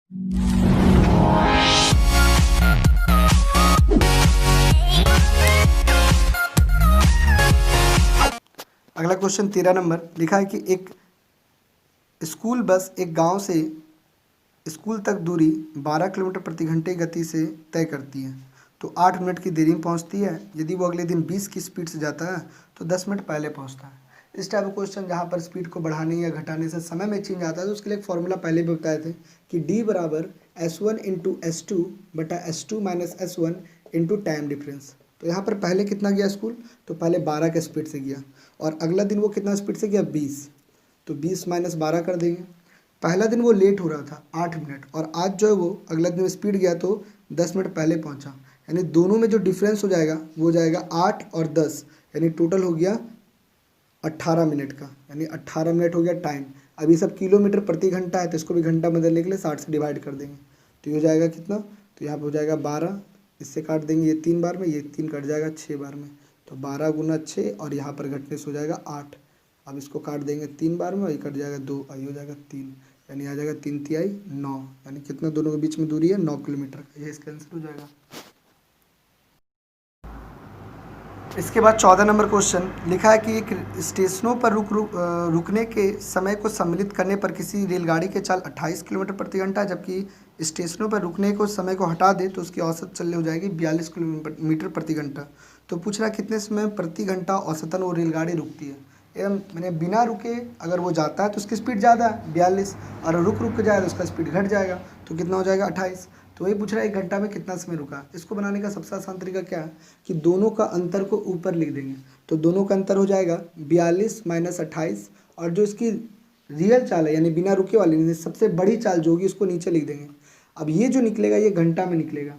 अगला question 13 number लिखा है कि एक स्कूल बस एक गांव से स्कूल तक दूरी 12 किलोमीटर प्रति घंटे की गति से तय करती है, तो 8 मिनट की देरी में पहुंचती है। यदि वो अगले दिन 20 की स्पीड से जाता है तो 10 मिनट पहले पहुंचता है। इस टाइप का क्वेश्चन जहां पर स्पीड को बढ़ाने या घटाने से समय में चेंज आता है, तो उसके लिए एक फॉर्मूला पहले भी बताए थे कि d बराबर S1 इंटू S2 बटा S2 minus S1 into time difference. तो यहाँ पर पहले कितना गया स्कूल, तो पहले 12 के स्पीड से गया, और अगला दिन वो कितना स्पीड से गया 20, तो 20 माइनस 12 कर देंगे। पहला दिन वो लेट हो रहा था 8 मिनट, और आज जो है वो अगला दिन स्पीड गया तो 10 मिनट पहले पहुंचा, यानी दोनों में जो डिफरेंस हो जाएगा वो हो जाएगा 8 और 10, यानी टोटल हो गया 18 मिनट का, यानी 18 मिनट हो गया टाइम। अब ये सब किलोमीटर प्रति घंटा है, तो इसको भी घंटा बदलने के लिए 60 से डिवाइड कर देंगे, तो ये हो जाएगा कितना, तो यहाँ पर हो जाएगा 12, इससे काट देंगे ये 3 बार में, ये 3 कट जाएगा 6 बार में, तो 12 गुना 6, और यहाँ पर घटने से हो जाएगा 8। अब इसको काट देंगे 3 बार में, और ये कट जाएगा 2, और ये हो जाएगा 3, यानी आ जाएगा 3 तिहाई 9, यानी कितना दोनों के बीच में दूरी है 9 किलोमीटर का, ये इसका आंसर हो जाएगा। इसके बाद 14 नंबर क्वेश्चन लिखा है कि एक स्टेशनों पर रुकने के समय को सम्मिलित करने पर किसी रेलगाड़ी की चाल 28 किलोमीटर प्रति घंटा, जबकि स्टेशनों पर रुकने को समय को हटा दे तो उसकी औसत चल हो जाएगी 42 किलोमीटर प्रति घंटा। तो पूछ रहा है कितने समय प्रति घंटा औसतन वो रेलगाड़ी रुकती है, एवं मैंने बिना रुके अगर वो जाता है तो उसकी स्पीड ज़्यादा है 42, और रुक के जाए तो उसका स्पीड घट जाएगा, तो कितना हो जाएगा 28। तो वही पूछ रहा है 1 घंटा में कितना समय रुका। इसको बनाने का सबसे आसान तरीका क्या है कि दोनों का अंतर को ऊपर लिख देंगे, तो दोनों का अंतर हो जाएगा 42 माइनस 28, और जो इसकी रियल चाल है यानी बिना रुके वाली सबसे बड़ी चाल जो होगी उसको नीचे लिख देंगे। अब ये जो निकलेगा ये घंटा में निकलेगा,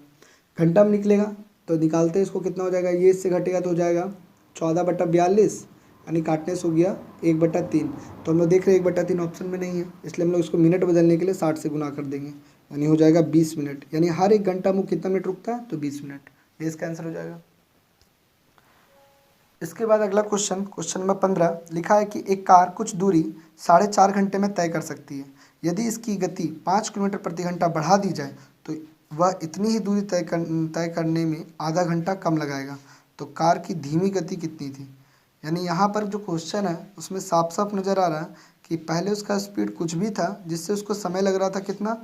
घंटा में निकलेगा तो निकालते हैं इसको, कितना हो जाएगा, ये इससे घटेगा तो हो जाएगा 14/42, यानी काटने से हो गया 1/3। तो हम लोग देख रहे हैं 1/3 ऑप्शन में नहीं है, इसलिए हम लोग इसको मिनट बदलने के लिए 60 से गुना कर देंगे, यानी हो जाएगा 20 मिनट, यानी हर 1 घंटा में कितना मिनट रुकता है, तो 20 मिनट, ये इसका आंसर हो जाएगा। इसके बाद अगला क्वेश्चन नंबर 15 लिखा है कि एक कार कुछ दूरी 4.5 घंटे में तय कर सकती है। यदि इसकी गति 5 किलोमीटर प्रति घंटा बढ़ा दी जाए तो वह इतनी ही दूरी तय करने में आधा घंटा कम लगाएगा। तो कार की धीमी गति कितनी थी, यानी यहाँ पर जो क्वेश्चन है उसमें साफ साफ नज़र आ रहा है कि पहले उसका स्पीड कुछ भी था जिससे उसको समय लग रहा था कितना,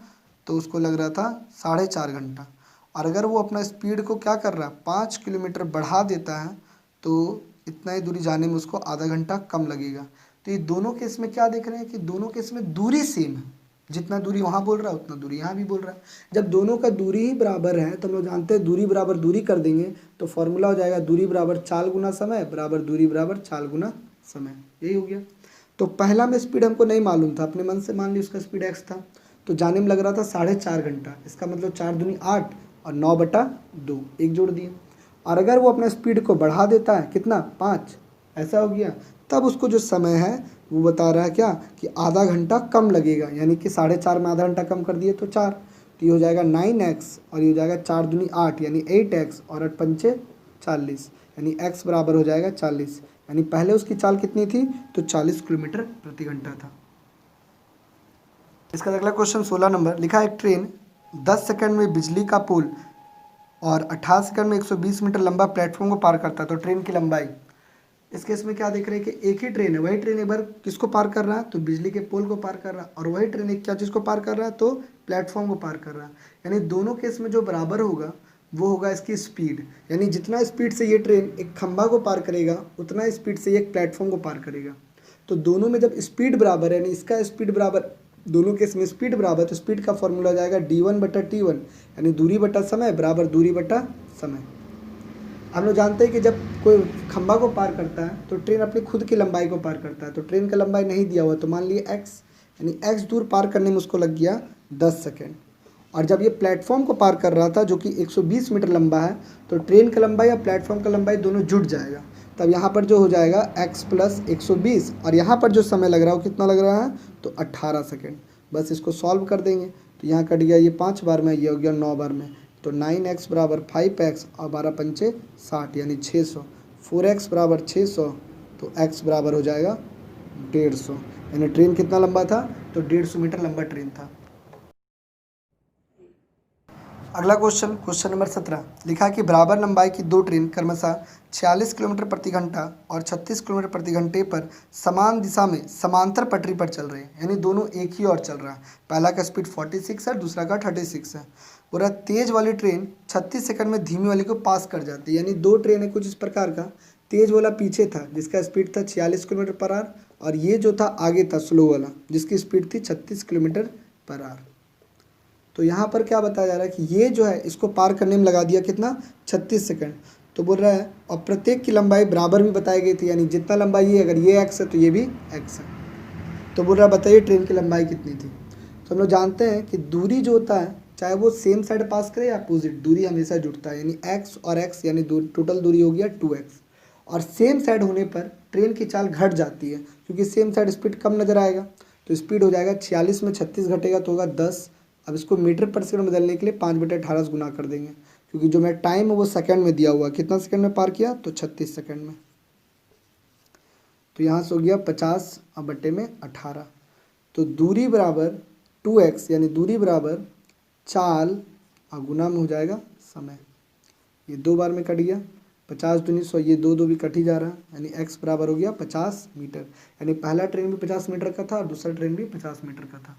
तो उसको लग रहा था 4.5 घंटा, और अगर वो अपना स्पीड को क्या कर रहा है 5 किलोमीटर बढ़ा देता है तो इतना ही दूरी जाने में उसको आधा घंटा कम लगेगा। तो ये दोनों केस में क्या देख रहे हैं कि दोनों केस में दूरी सेम है, जितना दूरी वहाँ बोल रहा है उतना दूरी यहाँ भी बोल रहा है। जब दोनों का दूरी ही बराबर है तो हम लोग जानते हैं दूरी बराबर दूरी कर देंगे तो फॉर्मूला हो जाएगा दूरी बराबर चाल गुना समय बराबर दूरी बराबर चाल गुना समय, यही हो गया। तो पहला में स्पीड हमको नहीं मालूम था, अपने मन से मान ली उसका स्पीड x था, तो जाने में लग रहा था 4.5 घंटा, इसका मतलब 4 दूनी 8 और 9/2 एक जोड़ दिए। और अगर वो अपना स्पीड को बढ़ा देता है कितना 5, ऐसा हो गया, तब उसको जो समय है वो बता रहा है क्या कि आधा घंटा कम लगेगा, यानी कि 4.5 में आधा घंटा कम कर दिए तो 4, तो ये हो जाएगा 9x, और ये हो जाएगा 4 दूनी 8 यानी 8x, और 8 पंचे 40, यानी x बराबर हो जाएगा 40, यानी पहले उसकी चाल कितनी थी तो 40 किलोमीटर प्रति घंटा था। इसका अगला क्वेश्चन 16 नंबर लिखा है एक ट्रेन 10 सेकंड में बिजली का पोल और 18 सेकंड में 120 मीटर लंबा प्लेटफॉर्म को पार करता है, तो ट्रेन की लंबाई। इस केस में क्या देख रहे हैं कि एक ही ट्रेन है, वही ट्रेन एक बार किसको पार कर रहा है तो बिजली के पोल को पार कर रहा है, और वही ट्रेन एक क्या चीज़ को पार कर रहा है तो प्लेटफॉर्म को पार कर रहा है। यानी दोनों केस में जो बराबर होगा वो होगा इसकी स्पीड, यानी जितना स्पीड से ये ट्रेन एक खंभा को पार करेगा उतना स्पीड से ये एक प्लेटफॉर्म को पार करेगा। तो दोनों में जब स्पीड बराबर है, यानी इसका स्पीड बराबर, दोनों केस में स्पीड बराबर, तो स्पीड का फॉर्मूला हो जाएगा d1/t1, यानी दूरी बटा समय बराबर दूरी बटा समय। हम लोग जानते हैं कि जब कोई खंभा को पार करता है तो ट्रेन अपनी खुद की लंबाई को पार करता है, तो ट्रेन का लंबाई नहीं दिया हुआ, तो मान लिए x, यानी x दूर पार करने में उसको लग गया 10 सेकेंड। और जब ये प्लेटफॉर्म को पार कर रहा था जो कि 120 मीटर लंबा है, तो ट्रेन का लंबाई या प्लेटफॉर्म का लंबाई दोनों जुड़ जाएगा, तब यहाँ पर जो हो जाएगा x प्लस 120, और यहाँ पर जो समय लग रहा है वो कितना लग रहा है तो 18 सेकेंड। बस इसको सॉल्व कर देंगे तो यहाँ कट गया ये 5 बार में, ये हो गया 9 बार में, तो 9x बराबर 5x और 12 पंचे 60 यानी 600, 4x बराबर 600, तो x बराबर हो जाएगा 150, यानी ट्रेन कितना लंबा था तो 150 मीटर लंबा ट्रेन था। अगला क्वेश्चन, क्वेश्चन नंबर 17 लिखा है कि बराबर लंबाई की दो ट्रेन क्रमशः 46 किलोमीटर प्रति घंटा और 36 किलोमीटर प्रति घंटे पर समान दिशा में समांतर पटरी पर चल रहे हैं, यानी दोनों एक ही ओर चल रहा है। पहला का स्पीड 46 है, दूसरा का 36 है। पूरा तेज वाली ट्रेन 36 सेकंड में धीमी वाली को पास कर जाती है, यानी दो ट्रेन है कुछ इस प्रकार का। तेज वाला पीछे था जिसका स्पीड था 46 किलोमीटर पर आवर, और ये जो था आगे था स्लो वाला जिसकी स्पीड थी 36 किलोमीटर पर आवर। तो यहाँ पर क्या बताया जा रहा है कि ये जो है इसको पार करने में लगा दिया कितना, 36 सेकंड। तो बोल रहा है और प्रत्येक की लंबाई बराबर भी बताई गई थी, यानी जितना लंबाई ये, अगर ये x है तो ये भी x है। तो बोल रहा है बताइए ट्रेन की लंबाई कितनी थी। तो हम लोग जानते हैं कि दूरी जो होता है चाहे वो सेम साइड पास करे या अपोजिट, दूरी हमेशा जुड़ता है, यानी x और x यानी टोटल दूरी हो गया 2x। और सेम साइड होने पर ट्रेन की चाल घट जाती है क्योंकि सेम साइड स्पीड कम नज़र आएगा। तो स्पीड हो जाएगा 46 में 36 घटेगा तो होगा 10। अब इसको मीटर पर सेकंड बदलने के लिए 5/18 से गुना कर देंगे, क्योंकि जो मेरा टाइम है वो सेकंड में दिया हुआ है। कितना सेकंड में पार किया, तो 36 सेकंड में। तो यहाँ से हो गया 50/18। तो दूरी बराबर 2x, यानी दूरी बराबर चाल और गुना में हो जाएगा समय। ये दो बार में कट गया, 50 दूनी 100, ये दो दो भी कट ही जा रहा है, यानी x बराबर हो गया 50 मीटर। यानी पहला ट्रेन भी 50 मीटर का था और दूसरा ट्रेन भी 50 मीटर का था।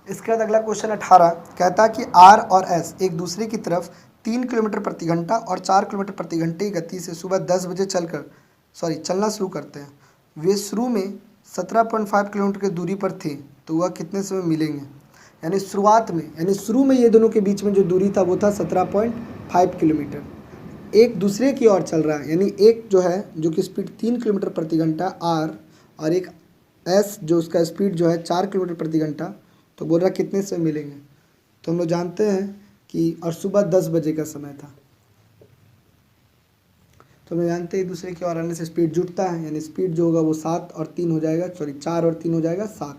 इसके बाद अगला क्वेश्चन 18 कहता है कि R और S एक दूसरे की तरफ 3 किलोमीटर प्रति घंटा और 4 किलोमीटर प्रति घंटे की गति से सुबह 10 बजे चलना शुरू करते हैं। वे शुरू में 17.5 किलोमीटर की दूरी पर थे, तो वह कितने समय मिलेंगे। यानी शुरू में ये दोनों के बीच में जो दूरी था वो था 17.5 किलोमीटर। एक दूसरे की ओर चल रहा है, यानी एक जो है जो कि स्पीड 3 किलोमीटर प्रति घंटा R, और एक S जो उसका स्पीड जो है 4 किलोमीटर प्रति घंटा। तो बोल रहा कितने समय मिलेंगे। तो हम लोग जानते हैं कि और सुबह 10 बजे का समय था। तो हम जानते हैं एक दूसरे की ओर आने से स्पीड जुटता है, यानी स्पीड जो होगा वो 4 और 3 हो जाएगा 7,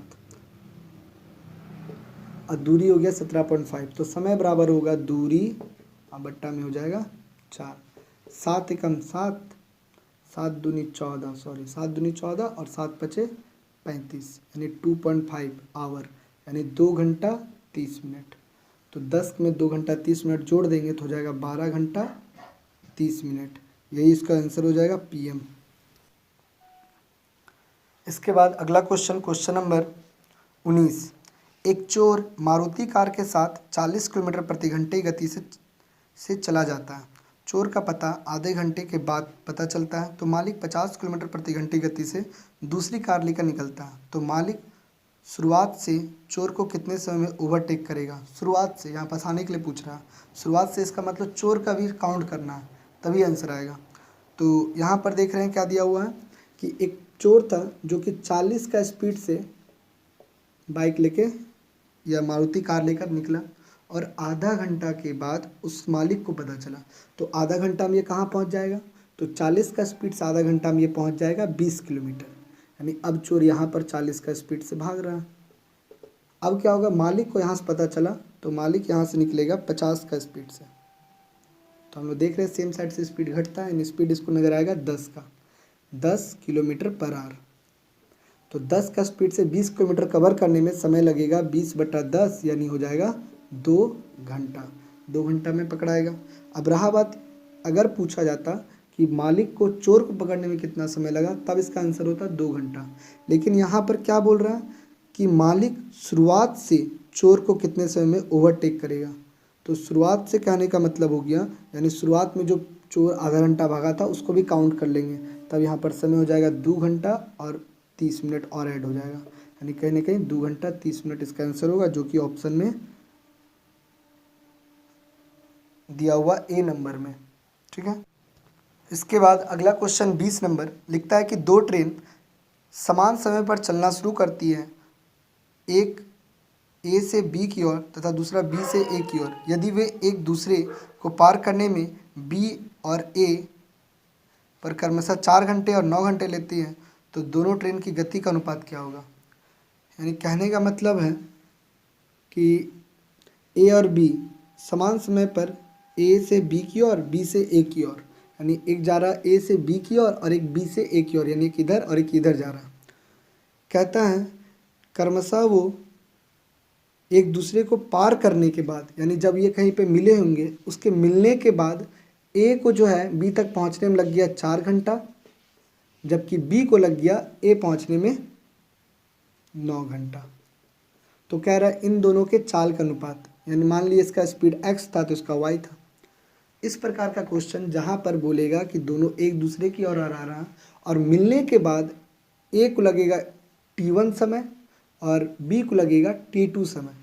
और दूरी हो गया 17.5। तो समय बराबर होगा दूरी और बट्टा में हो जाएगा 4। 7 एकम 7, 7 दूनी 14 और 7 पचे 35, यानी 2.5 आवर, यानी 2 घंटा 30 मिनट। तो 10 में 2 घंटा 30 मिनट जोड़ देंगे तो हो जाएगा 12 घंटा 30 मिनट। यही इसका आंसर हो जाएगा PM। इसके बाद अगला क्वेश्चन, क्वेश्चन नंबर 19। एक चोर मारुति कार के साथ 40 किलोमीटर प्रति घंटे की गति से चला जाता है। चोर का पता आधे घंटे के बाद पता चलता है। तो मालिक 50 किलोमीटर प्रति घंटे की गति से दूसरी कार लेकर निकलता है। तो मालिक शुरुआत से चोर को कितने समय में ओवरटेक करेगा। शुरुआत से यहाँ फंसाने के लिए पूछ रहा है। शुरुआत से इसका मतलब चोर का भी काउंट करना है, तभी आंसर आएगा। तो यहाँ पर देख रहे हैं क्या दिया हुआ है कि एक चोर था जो कि 40 का स्पीड से बाइक लेके या मारुति कार लेकर निकला, और आधा घंटा के बाद उस मालिक को पता चला। तो आधा घंटा में ये कहाँ पहुँच जाएगा, तो 40 का स्पीड से आधा घंटा में ये पहुँच जाएगा 20 किलोमीटर। यानी अब चोर यहाँ पर 40 का स्पीड से भाग रहा है। अब क्या होगा, मालिक को यहाँ से पता चला तो मालिक यहाँ से निकलेगा 50 का स्पीड से। तो हम लोग देख रहे हैं सेम साइड से स्पीड घटता है, यानी स्पीड इसको नजर आएगा 10 का, 10 किलोमीटर पर आवर। तो 10 का स्पीड से 20 किलोमीटर कवर करने में समय लगेगा 20/10, यानी हो जाएगा 2 घंटा। 2 घंटा में पकड़ाएगा। अब रहा बात, अगर पूछा जाता कि मालिक को चोर को पकड़ने में कितना समय लगा, तब इसका आंसर होता 2 घंटा। लेकिन यहाँ पर क्या बोल रहा है कि मालिक शुरुआत से चोर को कितने समय में ओवरटेक करेगा। तो शुरुआत से कहने का मतलब हो गया, यानी शुरुआत में जो चोर आधा घंटा भागा था उसको भी काउंट कर लेंगे, तब यहाँ पर समय हो जाएगा 2 घंटा और 30 मिनट और ऐड हो जाएगा, यानी कहीं ना कहीं 2 घंटा 30 मिनट इसका आंसर होगा, जो कि ऑप्शन में दिया हुआ A नंबर में। ठीक है। इसके बाद अगला क्वेश्चन 20 नंबर लिखता है कि दो ट्रेन समान समय पर चलना शुरू करती है, एक A से B की ओर तथा दूसरा B से A की ओर। यदि वे एक दूसरे को पार करने में B और A पर क्रमशः 4 घंटे और 9 घंटे लेती हैं, तो दोनों ट्रेन की गति का अनुपात क्या होगा। यानी कहने का मतलब है कि A और B समान समय पर A से B की ओर, B से A की ओर, यानी एक जा रहा A से B की ओर और एक B से A की ओर, यानी एक इधर और एक इधर जा रहा। कहता है क्रमशः वो एक दूसरे को पार करने के बाद, यानी जब ये कहीं पे मिले होंगे, उसके मिलने के बाद ए को जो है बी तक पहुंचने में लग गया 4 घंटा, जबकि बी को लग गया ए पहुंचने में 9 घंटा। तो कह रहा है इन दोनों के चाल का अनुपात, यानी मान लीजिए इसका स्पीड x था तो इसका y था। इस प्रकार का क्वेश्चन जहाँ पर बोलेगा कि दोनों एक दूसरे की ओर आ रहा और मिलने के बाद ए को लगेगा t1 समय और बी को लगेगा t2 समय।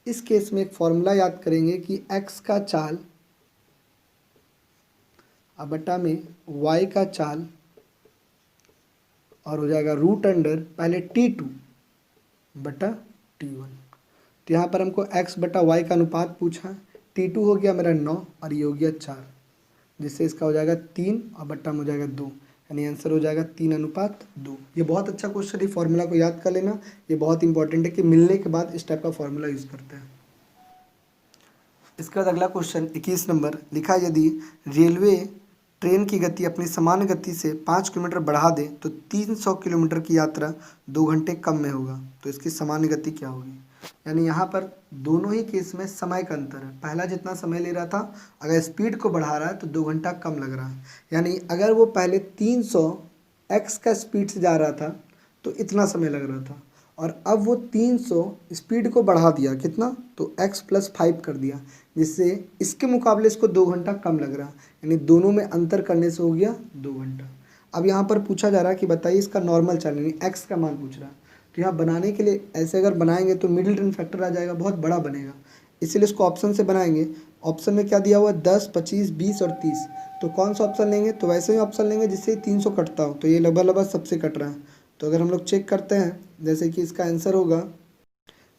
इस केस में एक फॉर्मूला याद करेंगे कि x का चाल बटा में y का चाल और हो जाएगा रूट अंडर पहले t2 बटा t1। तो यहाँ पर हमको x बटा y का अनुपात पूछा, t2 हो गया मेरा 9 और ये हो गया 4, जिससे इसका हो जाएगा 3 और बट्टा में हो जाएगा 2, यानी आंसर हो जाएगा 3:2। ये बहुत अच्छा क्वेश्चन है, फॉर्मूला को याद कर लेना, ये बहुत इंपॉर्टेंट है कि मिलने के बाद इस टाइप का फॉर्मूला यूज़ करते हैं। इसके बाद अगला क्वेश्चन 21 नंबर लिखा, यदि रेलवे ट्रेन की गति अपनी सामान्य गति से 5 किलोमीटर बढ़ा दे तो 300 किलोमीटर की यात्रा 2 घंटे कम में होगा, तो इसकी सामान्य गति क्या होगी। यानी यहाँ पर दोनों ही केस में समय का अंतर है। पहला जितना समय ले रहा था, अगर स्पीड को बढ़ा रहा है तो 2 घंटा कम लग रहा है। यानी अगर वो पहले 300 x का स्पीड से जा रहा था तो इतना समय लग रहा था, और अब वो 300 स्पीड को बढ़ा दिया, कितना, तो x + 5 कर दिया, जिससे इसके मुकाबले इसको 2 घंटा कम लग रहा है। यानी दोनों में अंतर करने से हो गया 2 घंटा। अब यहाँ पर पूछा जा रहा है कि बताइए इसका नॉर्मल चाल, यानी x का मान पूछ रहा है। तो यहाँ बनाने के लिए ऐसे अगर बनाएंगे तो मिडिल टर्म फैक्टर आ जाएगा, बहुत बड़ा बनेगा, इसीलिए इसको ऑप्शन से बनाएंगे। ऑप्शन में क्या दिया हुआ है, 10, 25, 20 और 30। तो कौन सा ऑप्शन लेंगे, तो वैसे ही ऑप्शन लेंगे जिससे 300 कटता हो, तो ये लगभग सबसे कट रहा है। तो अगर हम लोग चेक करते हैं, जैसे कि इसका आंसर होगा,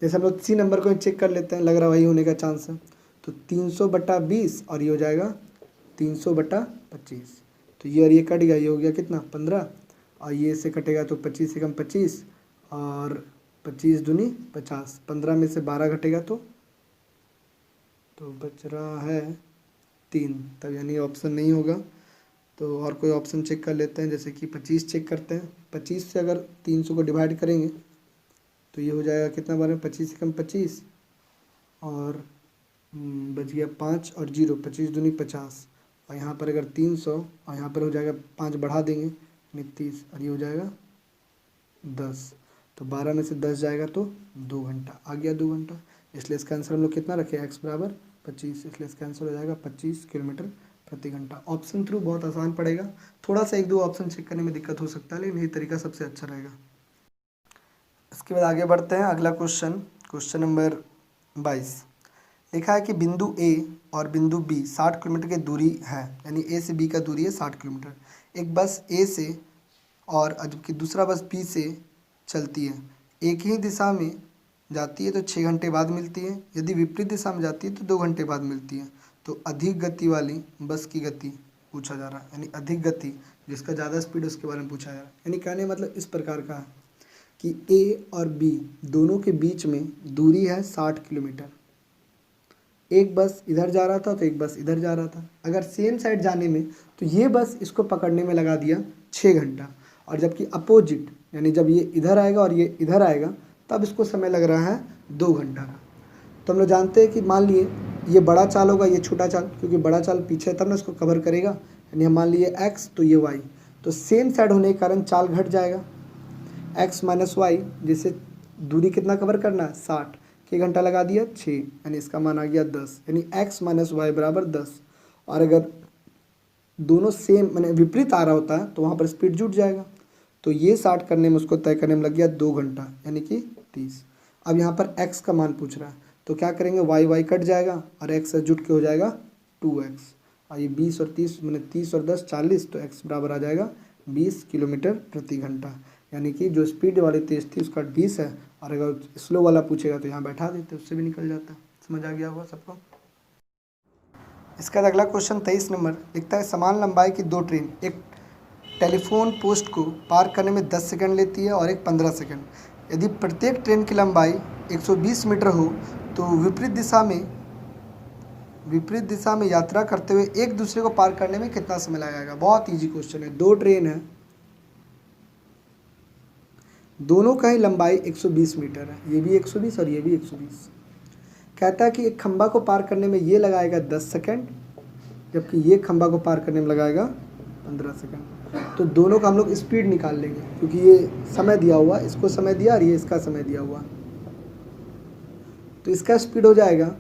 जैसे हम लोग सी नंबर को चेक कर लेते हैं, लग रहा वही होने का चांस है। तो 300/20 और ये हो जाएगा 300/25। तो ये और ये कट गया, ये हो गया कितना, 15, और ये से कटेगा तो 25 से कम 25 और 25 दूनी 50, 15 में से 12 घटेगा तो बच रहा है 3, तब यानी ऑप्शन नहीं होगा। तो और कोई ऑप्शन चेक कर लेते हैं, जैसे कि 25 चेक करते हैं। 25 से अगर 300 को डिवाइड करेंगे तो ये हो जाएगा कितना बार में, 25 से कम 25 और बच गया 5 और 0, 25 दूनी 50, और यहाँ पर अगर 300 और यहाँ पर हो जाएगा 5 बढ़ा देंगे यानी 30, और ये हो जाएगा 10। तो 12 में से 10 जाएगा तो 2 घंटा आ गया, 2 घंटा। इसलिए इसका आंसर हम लोग कितना रखें, x बराबर 25, इसलिए इसका आंसर हो जाएगा 25 किलोमीटर प्रति घंटा। ऑप्शन थ्रू बहुत आसान पड़ेगा, थोड़ा सा 1-2 ऑप्शन चेक करने में दिक्कत हो सकता है, लेकिन यही तरीका सबसे अच्छा रहेगा। इसके बाद आगे बढ़ते हैं, अगला क्वेश्चन नंबर 22 लिखा है कि बिंदु A और बिंदु B 60 किलोमीटर की दूरी है, यानी A से B का दूरी है 60 किलोमीटर। एक बस A से और जबकि दूसरा बस B से चलती है, एक ही दिशा में जाती है तो 6 घंटे बाद मिलती है, यदि विपरीत दिशा में जाती है तो 2 घंटे बाद मिलती है। तो अधिक गति वाली बस की गति पूछा जा रहा है, यानी अधिक गति जिसका ज़्यादा स्पीड उसके बारे में पूछा जा रहा है। यानी कहने मतलब इस प्रकार का है कि A और B दोनों के बीच में दूरी है 60 किलोमीटर। एक बस इधर जा रहा था तो एक बस इधर जा रहा था, अगर सेम साइड जाने में तो ये बस इसको पकड़ने में लगा दिया 6 घंटा, और जबकि अपोजिट यानी जब ये इधर आएगा और ये इधर आएगा तब इसको समय लग रहा है 2 घंटा का। तो हम लोग जानते हैं कि मान लिए ये बड़ा चाल होगा, ये छोटा चाल, क्योंकि बड़ा चाल पीछे तब ना इसको कवर करेगा, यानी हम मान लिए x तो ये y, तो सेम साइड होने के कारण चाल घट जाएगा, x - y, जिससे दूरी कितना कवर करना है 60, के घंटा लगा दिया 6, यानी इसका मान आ गया 10, यानी x - y बराबर 10। और अगर दोनों सेम मैंने विपरीत आ रहा होता है तो वहाँ पर स्पीड जुट जाएगा, तो ये 60 करने में उसको तय करने में लग गया 2 घंटा, यानी कि 30। अब यहाँ पर x का मान पूछ रहा है, तो क्या करेंगे, y कट जाएगा और x से जुट के हो जाएगा 2x, और ये 20 और 30 मैंने 30 और 10 40, तो x बराबर आ जाएगा 20 किलोमीटर प्रति घंटा। यानी कि जो स्पीड वाली तेज थी उसका 20 है, और अगर स्लो वाला पूछेगा तो यहाँ बैठा देते, उससे भी निकल जाता। समझ आ गया होगा सबको। इसका अगला क्वेश्चन 23 नंबर लिखता है, समान लंबाई की 2 ट्रेन एक टेलीफोन पोस्ट को पार करने में 10 सेकंड लेती है और एक 15 सेकंड। यदि प्रत्येक ट्रेन की लंबाई 120 मीटर हो तो विपरीत दिशा में यात्रा करते हुए एक दूसरे को पार करने में कितना समय लगेगा। बहुत ईजी क्वेश्चन है, 2 ट्रेन है, दोनों का ही लंबाई 120 मीटर है, ये भी 120 और ये भी 120। कहता है कि एक खंभा को पार करने में ये लगाएगा 10 सेकंड, जबकि ये खंभा को पार करने में लगाएगा 15 सेकंड। तो दोनों का हम लोग स्पीड निकाल लेंगे, क्योंकि ये समय दिया हुआ, इसको समय दिया और ये इसका समय दिया हुआ। तो इसका स्पीड हो जाएगा,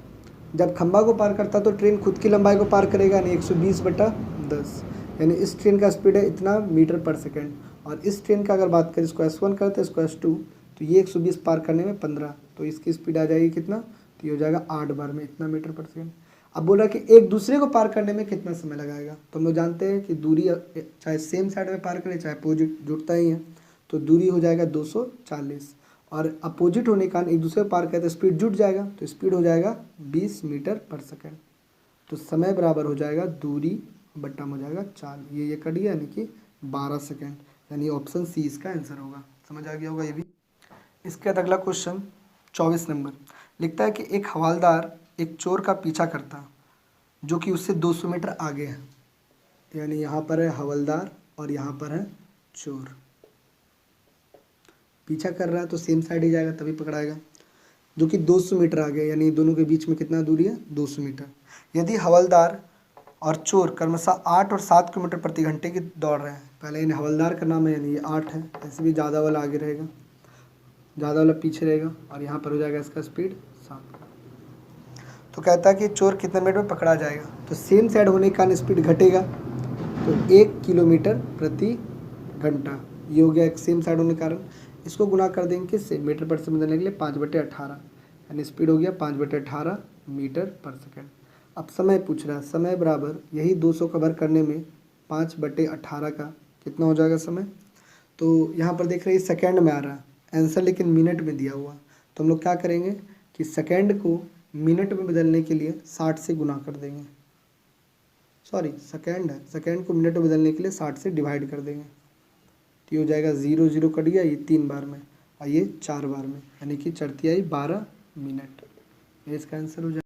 जब खंभा को पार करता तो ट्रेन खुद की लंबाई को पार करेगा, यानी 120/10, यानी इस ट्रेन का स्पीड है इतना मीटर पर सेकंड। और इस ट्रेन का अगर बात करें, इसको S1 करते हैं, इसको S2, तो ये 120 पार करने में 15, तो इसकी स्पीड आ जाएगी कितना, तो ये हो जाएगा 8 बार में इतना मीटर पर सेकंड। अब बोल रहा है कि एक दूसरे को पार करने में कितना समय लगाएगा। तो हम लोग जानते हैं कि दूरी चाहे सेम साइड में पार करें चाहे अपोजिट, जुड़ता ही है, तो दूरी हो जाएगा 240, और अपोजिट होने के कारण एक दूसरे को पार करें तो स्पीड जुट जाएगा, तो स्पीड हो जाएगा 20 मीटर पर सेकंड। तो समय बराबर हो जाएगा दूरी बट्टा हो जाएगा चाल, ये कट गया, यानी कि 12 सेकंड, यानी ऑप्शन सी इसका आंसर होगा। समझ आ गया होगा ये भी। इसके बाद अगला क्वेश्चन 24 नंबर लिखता है कि एक हवलदार एक चोर का पीछा करता जो कि उससे 200 मीटर आगे है, यानी यहाँ पर है हवलदार और यहाँ पर है चोर। पीछा कर रहा है तो सेम साइड ही जाएगा, तभी पकड़ाएगा, जो कि 200 मीटर आगे, यानी दोनों के बीच में कितना दूरी है, 200 मीटर। यदि हवलदार और चोर क्रमशः 8 और 7 किलोमीटर प्रति घंटे की दौड़ रहे हैं, पहले इन हवलदार का नाम है, यानी ये 8 है, ऐसे भी ज़्यादा वाला आगे रहेगा, ज़्यादा वाला पीछे रहेगा, और यहाँ पर हो जाएगा इसका स्पीड 7। तो कहता है कि चोर कितने मिनट में पकड़ा जाएगा। तो सेम साइड होने के कारण स्पीड घटेगा, तो 1 किलोमीटर प्रति घंटा, ये हो गया एक सेम साइड होने के कारण। इसको गुना कर देंगे किससे, मीटर पर सेकंड देने के लिए 5/18, यानी स्पीड हो गया 5/18 मीटर पर सेकंड। अब समय पूछ रहा है, समय बराबर यही 200 कवर करने में 5/18 का कितना हो जाएगा समय। तो यहाँ पर देख रहे हैं सेकंड में आ रहा है आंसर, लेकिन मिनट में दिया हुआ। तो हम लोग क्या करेंगे कि सेकंड को मिनट में बदलने के लिए 60 से गुना कर देंगे, सॉरी सेकंड है, सेकंड को मिनट में बदलने के लिए 60 से डिवाइड कर देंगे, तो ये हो जाएगा 0 0 कट गया, ये 3 बार में और ये 4 बार में, यानी कि चढ़ती आई 12 मिनट, ये इसका आंसर हो जाएगा।